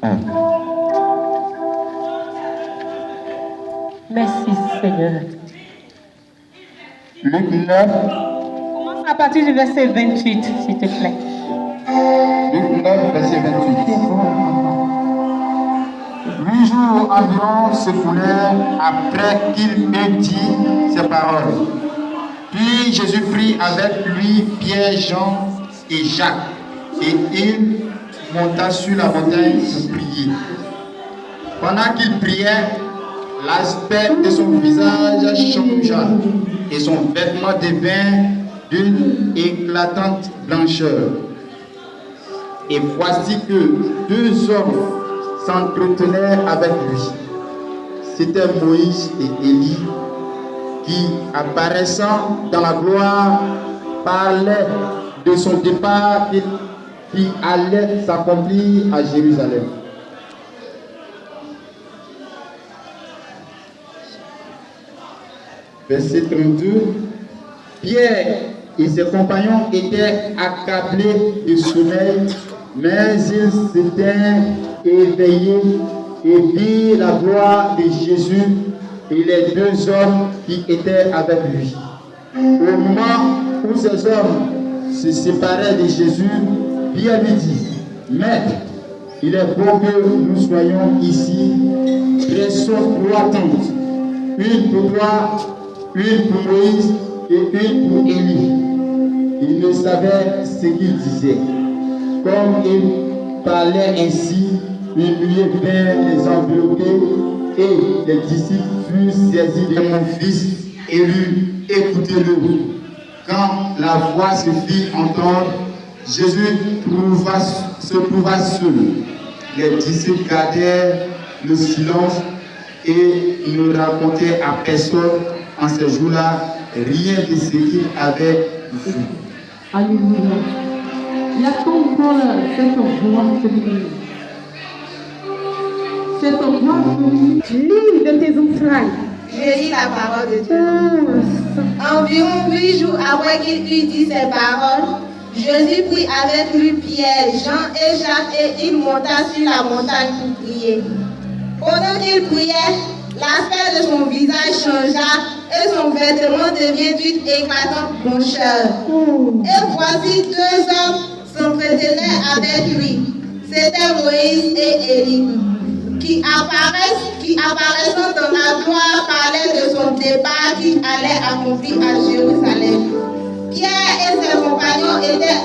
1. Merci Seigneur. Luc 9. Commence à partir du verset 28, s'il te plaît. Luc 9, verset 28. 8 jours environ s'écoulèrent après qu'il ait dit ces paroles. Puis Jésus prit avec lui Pierre, Jean et Jacques, et il monta sur la montagne pour prier. Pendant qu'il priait, l'aspect de son visage changea, et son vêtement devint d'une éclatante blancheur. Et voici que 2 hommes s'entretenaient avec lui. C'était Moïse et Élie qui, apparaissant dans la gloire, parlaient de son départ qui allait s'accomplir à Jérusalem. Verset 32. Pierre et ses compagnons étaient accablés de sommeil, mais ils s'étaient éveillés et virent la gloire de Jésus et les 2 hommes qui étaient avec lui. Au moment où ces hommes se séparaient de Jésus, Pierre lui dit: Maître, il est bon que nous soyons ici. Dressons 3 tentes, une pour toi, une pour Moïse et une pour Élie. Il ne savait ce qu'il disait. Comme il parlait ainsi, une nuée vint les envelopper et les disciples furent saisis de mon fils élu. Écoutez-le. Quand la voix se fit entendre, Jésus se trouva seul. Les disciples gardèrent le silence et ne racontaient à personne en ce jour-là rien de ce qu'ils avaient vu. Alléluia. Il y a encore cette voix féminine. Cette voix féminine. Lis de tes entrailles. Je lis la parole de Dieu. Environ 8 jours après qu'il eut dit ces paroles, Jésus prit avec lui Pierre, Jean et Jacques et il monta sur la montagne pour prier. Pendant qu'il priait, l'aspect de son visage changea et son vêtement devient d'une éclatante blancheur. Et voici 2 hommes s'entretenaient avec lui. C'était Moïse et Élie, qui apparaissant dans la gloire parlaient de son départ qui allait accomplir à Jérusalem. Pierre et ses compagnons étaient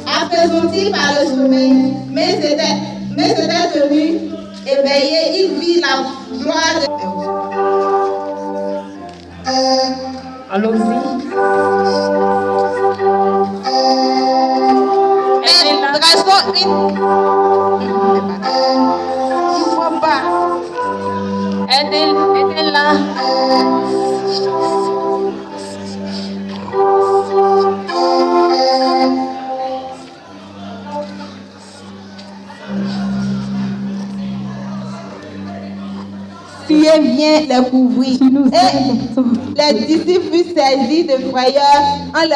appesantis par le sommeil, mais s'étaient tenus éveillés. Ils virent la gloire de Dieu. Allons-y. Il ne voit pas. Aidez-la. Pierre vient les couvrir. Et les disciples furent saisis de frayeur en